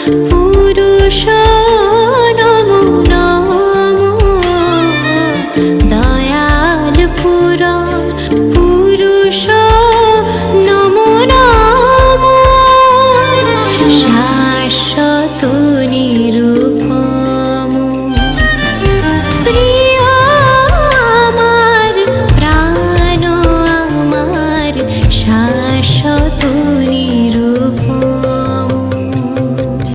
পুরুষ নমো নমো, দয়াল পুরুষ নমো নমো, শাশ্বত নিরূপম। প্রিয় আমার, প্রাণ আমার, শাশ্বত